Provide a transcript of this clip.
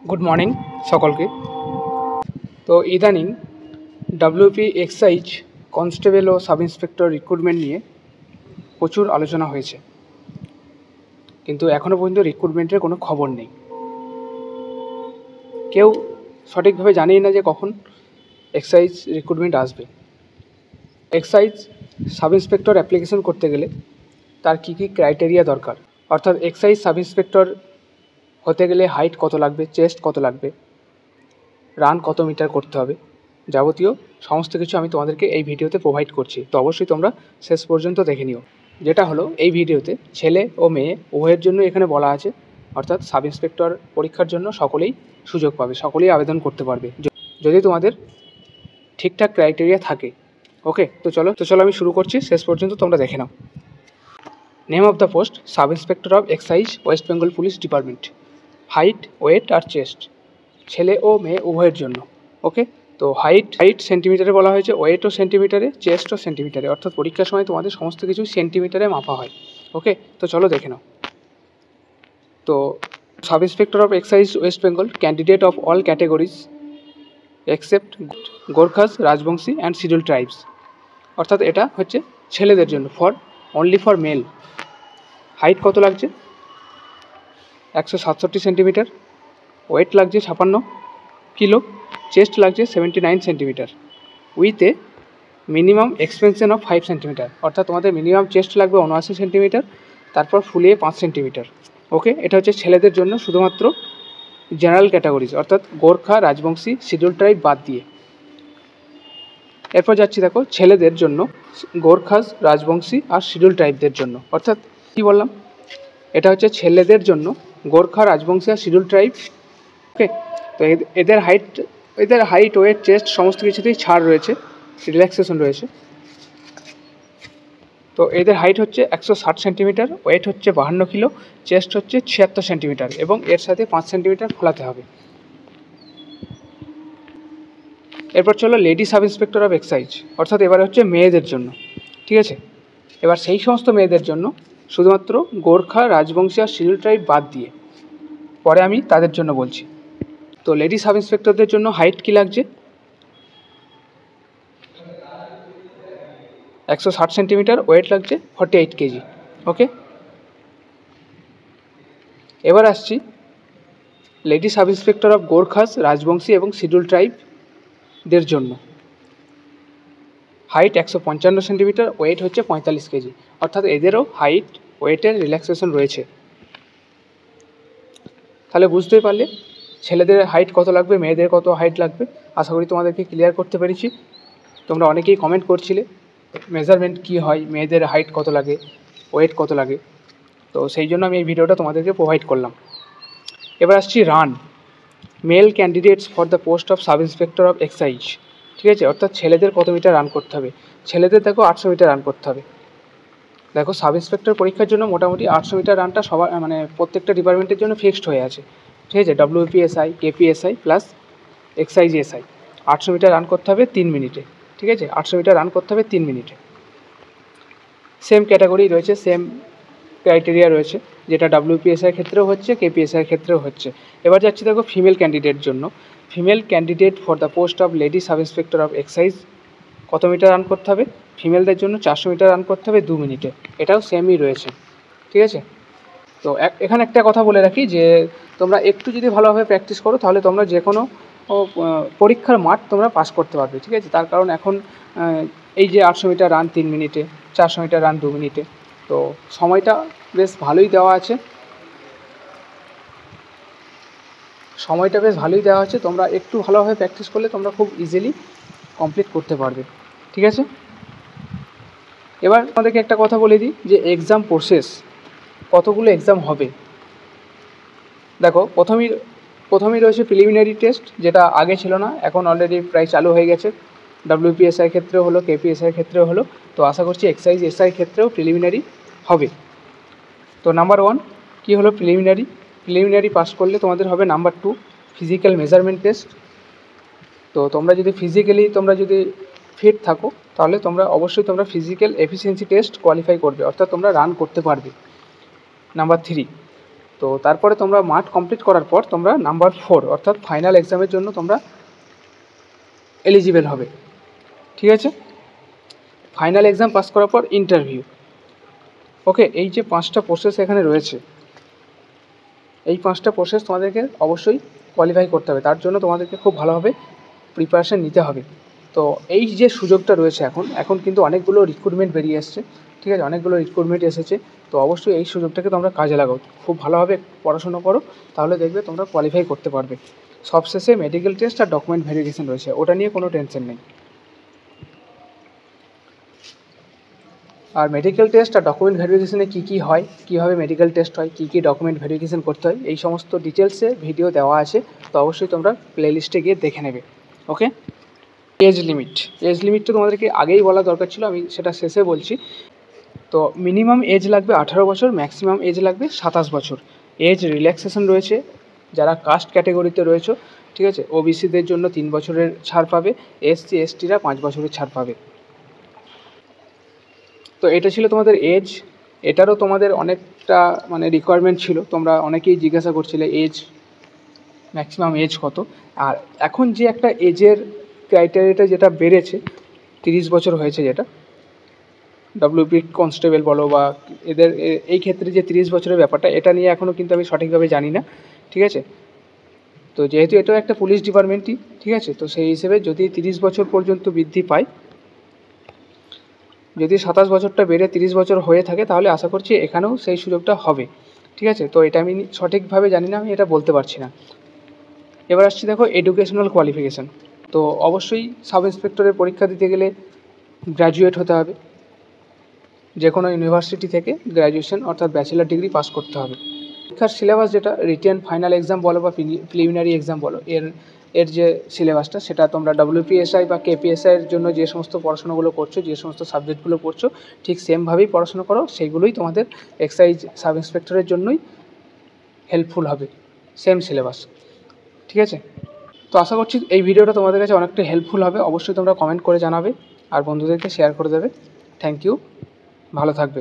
Good morning সকলকে। তো ইদানিং ডাব্লিউপি এক্সাইজ কনস্টেবল ও সাব ইন্সপেক্টর রিক্রুটমেন্ট নিয়ে প্রচুর আলোচনা হয়েছে, কিন্তু এখনও পর্যন্ত রিক্রুটমেন্টের কোনো খবর নেই। কেউ সঠিকভাবে জানেই না যে কখন এক্সাইজ রিক্রুটমেন্ট আসবে। এক্সাইজ সাব ইন্সপেক্টর অ্যাপ্লিকেশন করতে গেলে তার কী কী ক্রাইটেরিয়া দরকার, অর্থাৎ এক্সাইজ সাব ইন্সপেক্টর হতে গেলে হাইট কত লাগবে, চেস্ট কত লাগবে, রান কত মিটার করতে হবে, যাবতীয় সমস্ত কিছু আমি তোমাদেরকে এই ভিডিওতে প্রোভাইড করছি। তো অবশ্যই তোমরা শেষ পর্যন্ত দেখে নিও। যেটা হলো, এই ভিডিওতে ছেলে ও মেয়ে উভয়ের জন্য এখানে বলা আছে, অর্থাৎ সাব ইন্সপেক্টর পরীক্ষার জন্য সকলেই সুযোগ পাবে, সকলেই আবেদন করতে পারবে যদি তোমাদের ঠিকঠাক ক্রাইটেরিয়া থাকে। ওকে, তো চলো আমি শুরু করছি, শেষ পর্যন্ত তোমরা দেখে নাও। Name of the post: sub inspector of excise, West Bengal police department. Height, weight আর চেস্ট ছেলে ও মেয়ে উভয়ের জন্য। ওকে, তো হাইট সেন্টিমিটারে বলা হয়েছে, ওয়েটও সেন্টিমিটারে, চেস্টও সেন্টিমিটারে, অর্থাৎ পরীক্ষার সময় তোমাদের সমস্ত কিছু সেন্টিমিটারে মাপা হয়। ওকে, তো চলো দেখে নাও। তো sub inspector of excise West Bengal, candidate of all categories except Gorkhas, Rajbanshi and schedule tribes. অর্থাৎ এটা হচ্ছে ছেলেদের জন্য, অনলি ফর মেল। হাইট কত লাগছে? 167 সেন্টিমিটার, ওয়েট লাগছে 56 কিলো, চেস্ট লাগছে 79 centimetre, with a minimum expansion of 5 centimetre. অর্থাৎ তোমাদের মিনিমাম চেস্ট লাগবে 79 সেন্টিমিটার, তারপর ফুলিয়ে 5 সেন্টিমিটার। ওকে, এটা হচ্ছে ছেলেদের জন্য শুধুমাত্র জেনারেল ক্যাটাগরিজ, অর্থাৎ গোর্খা, রাজবংশী, শিডিউল ট্রাইব বাদ দিয়ে। এরপর যাচ্ছি, দেখো ছেলেদের জন্য গোর্খাস, রাজবংশী আর শিডিউল ট্রাইবদের জন্য। অর্থাৎ কী বললাম, এটা হচ্ছে ছেলেদের জন্য গোর্খা, রাজবংশী আর শিডিউল ট্রাইব। ওকে, তো এদের হাইট, ওয়েট, চেস্ট সমস্ত কিছুতেই ছাড় রয়েছে, রিল্যাক্সেশন রয়েছে। তো এদের হাইট হচ্ছে 160 সেন্টিমিটার, ওয়েট হচ্ছে 52 কিলো, চেস্ট হচ্ছে 76 সেন্টিমিটার এবং এর সাথে 5 সেন্টিমিটার ফোলাতে হবে। এরপর চলো lady sub inspector of excise, অর্থাৎ এবার হচ্ছে মেয়েদের জন্য। ঠিক আছে, এবার সেই সমস্ত মেয়েদের জন্য শুধুমাত্র গোর্খা, রাজবংশী আর শিডিউল ট্রাইব বাদ দিয়ে, পরে আমি তাদের জন্য বলছি। তো লেডি সাব ইন্সপেক্টরদের জন্য হাইট কী লাগছে? 160 সেন্টিমিটার, ওয়েট লাগছে 48 কেজি। ওকে, এবার আসছি lady sub inspector of Gorkhas, Rajbanshi এবং শিডিউল ট্রাইবদের জন্য। হাইট 155 সেন্টিমিটার, ওয়েট হচ্ছে 45 কেজি, অর্থাৎ এদেরও হাইট, ওয়েটের রিল্যাক্সেশন রয়েছে। তাহলে বুঝতেই পারলে ছেলেদের হাইট কত লাগবে, মেয়েদের কত হাইট লাগবে। আশা করি তোমাদেরকে ক্লিয়ার করতে পেরেছি। তোমরা অনেকেই কমেন্ট করছিলে মেজারমেন্ট কী হয়, মেয়েদের হাইট কত লাগে, ওয়েট কত লাগে, তো সেই জন্য আমি এই ভিডিওটা তোমাদেরকে প্রোভাইড করলাম। এবার আসছি run mail candidates for the post of sub inspector of excise. ঠিক আছে, অর্থাৎ ছেলেদের কত মিটার রান করতে হবে? ছেলেদের দেখো 800 মিটার রান করতে হবে। দেখো সাব ইন্সপেক্টর পরীক্ষার জন্য মোটামুটি 800 মিটার রানটা সবার প্রত্যেকটা ডিপার্টমেন্টের জন্য ফিক্সড হয়ে আছে। ঠিক আছে, WPSI, KPSI plus excise SI 800 metre run করতে হবে 3 মিনিটে। ঠিক আছে, 800 মিটার রান করতে হবে 3 মিনিটে। সেম ক্যাটাগরি রয়েছে, সেম ক্রাইটেরিয়া রয়েছে, যেটা ডব্লিউপিএসআইয়ের ক্ষেত্রেও হচ্ছে, কেপিএসআইয়ের ক্ষেত্রেও হচ্ছে। এবার যাচ্ছি দেখো ফিমেল ক্যান্ডিডেট জন্য। Female candidate for the post of lady sub inspector of excise কত মিটার রান করতে হবে? ফিমেলদের জন্য 400 মিটার রান করতে হবে 2 মিনিটে। এটাও সেমই রয়েছে। ঠিক আছে, তো এখানে একটা কথা বলে রাখি যে তোমরা একটু যদি ভালোভাবে প্র্যাকটিস করো তাহলে তোমরা যে কোনো পরীক্ষার মাঠ তোমরা পাস করতে পারবে। ঠিক আছে, তার কারণ এখন এই যে 800 মিটার রান 3 মিনিটে, 400 মিটার রান 2 মিনিটে, তো সময়টা বেশ ভালোই দেওয়া আছে। তোমরা একটু ভালোভাবে প্র্যাকটিস করলে তোমরা খুব ইজিলি কমপ্লিট করতে পারবে। ঠিক আছে, এবার আমাদেরকে একটা কথা বলে দিই যে এক্সাম প্রসেস, কতগুলো এক্সাম হবে। দেখো প্রথমেই রয়েছে প্রিলিমিনারি টেস্ট, যেটা আগে ছিল না, এখন অলরেডি প্রায় চালু হয়ে গেছে। ডব্লিউপিএসআই ক্ষেত্রেও হলো, কেপিএসআই ক্ষেত্রেও হলো, তো আশা করছি এক্সাইজ এসআই ক্ষেত্রেও প্রিলিমিনারি হবে। তো নাম্বার 1 কী হলো? প্রিলিমিনারি পাস করলে তোমাদের হবে নাম্বার 2 ফিজিক্যাল মেজারমেন্ট টেস্ট। তো তোমরা যদি ফিজিক্যালি ফিট থাকো তাহলে অবশ্যই তোমরা ফিজিক্যাল এফিসিয়েন্সি টেস্ট কোয়ালিফাই করবে, অর্থাৎ তোমরা রান করতে পারবে। নাম্বার 3 তো তারপরে তোমরা মাঠ কমপ্লিট করার পর তোমরা নাম্বার 4 অর্থাৎ ফাইনাল এক্সামের জন্য তোমরা এলিজিবল হবে। ঠিক আছে, ফাইনাল এক্সাম পাস করার পর ইন্টারভিউ। ওকে, এই যে 5টা প্রসেস এখানে রয়েছে, এই 5টা প্রসেস তোমাদেরকে অবশ্যই কোয়ালিফাই করতে হবে। তার জন্য তোমাদেরকে খুব ভালোভাবে প্রিপারেশান নিতে হবে। তো এই যে সুযোগটা রয়েছে এখন কিন্তু অনেকগুলো রিক্রুটমেন্ট বেরিয়ে এসছে। ঠিক আছে, অনেকগুলো রিক্রুটমেন্ট এসেছে। তো অবশ্যই এই সুযোগটাকে তোমরা কাজে লাগাও, খুব ভালোভাবে পড়াশোনা করো, তাহলে দেখবে তোমরা কোয়ালিফাই করতে পারবে। সবশেষে মেডিকেল টেস্ট আর ডকুমেন্ট ভেরিফিকেশন রয়েছে, ওটা নিয়ে কোনো টেনশন নেই। আর মেডিকেল টেস্ট আর ডকুমেন্ট ভেরিফিকেশনে কী হয়, কীভাবে মেডিকেল টেস্ট হয়, কী ডকুমেন্ট ভেরিফিকেশন করতে হয়, এই সমস্ত ডিটেলসে ভিডিও দেওয়া আছে। তো অবশ্যই তোমরা প্লেলিস্টে গিয়ে দেখে নেবে। ওকে, এজ লিমিটটা তোমাদেরকে আগেই বলা দরকার ছিল, আমি সেটা শেষে বলছি। তো মিনিমাম এজ লাগবে 18 বছর, ম্যাক্সিমাম এজ লাগবে 27 বছর। এজ রিল্যাক্সেশন রয়েছে যারা কাস্ট ক্যাটেগরিতে রয়েছে। ঠিক আছে, ওবিসিদের জন্য 3 বছরের ছাড় পাবে, এসসি এসটিরা 5 বছরের ছাড় পাবে। তো এটা ছিল তোমাদের এজ। এটারও তোমাদের অনেকটা মানে রিকোয়ারমেন্ট ছিল, তোমরা অনেকেই জিজ্ঞাসা করছিলে এজ, ম্যাক্সিমাম এজ কত। আর এখন যে একটা এজের ক্রাইটেরিয়াটা যেটা বেড়েছে, 30 বছর হয়েছে, যেটা ডব্লিউপি কনস্টেবল বলো বা এদের এই ক্ষেত্রে যে 30 বছরের ব্যাপারটা, এটা নিয়ে এখনও কিন্তু আমি সঠিকভাবে জানি না। ঠিক আছে, তো যেহেতু এটাও একটা পুলিশ ডিপার্টমেন্টই, ঠিক আছে, তো সেই হিসেবে যদি 30 বছর পর্যন্ত বৃদ্ধি পায়, যদি 27 বছরটা বেড়ে 30 বছর হয়ে থাকে, তাহলে আশা করছি এখানেও সেই সুযোগটা হবে। ঠিক আছে, তো এটা আমি সঠিকভাবে জানি না, আমি এটা বলতে পারছি না। এবার আসছি, দেখো এডুকেশনাল কোয়ালিফিকেশান। তো অবশ্যই সাব ইন্সপেক্টরের পরীক্ষা দিতে গেলে গ্র্যাজুয়েট হতে হবে, যে কোনো ইউনিভার্সিটি থেকে গ্র্যাজুয়েশন অর্থাৎ ব্যাচেলার ডিগ্রি পাস করতে হবে। পরীক্ষার সিলেবাস যেটা রিটেন ফাইনাল এক্সাম বলো বা প্রিলিমিনারি এক্সাম বলো, এর যে সিলেবাসটা, সেটা তোমরা ডব্লিউপিএসআই বা কেপিএসআইয়ের জন্য যে সমস্ত পড়াশোনাগুলো করছো, যে সমস্ত সাবজেক্টগুলো পড়ছো, ঠিক সেমভাবেই পড়াশোনা করো, সেইগুলোই তোমাদের এক্সাইজ সাব ইন্সপেক্টরের জন্যই হেল্পফুল হবে, সেম সিলেবাস। ঠিক আছে, তো আশা করছি এই ভিডিওটা তোমাদের কাছে অনেকটা হেল্পফুল হবে। অবশ্যই তোমরা কমেন্ট করে জানাবে আর বন্ধুদেরকে শেয়ার করে দেবে। থ্যাংক ইউ, ভালো থাকবে।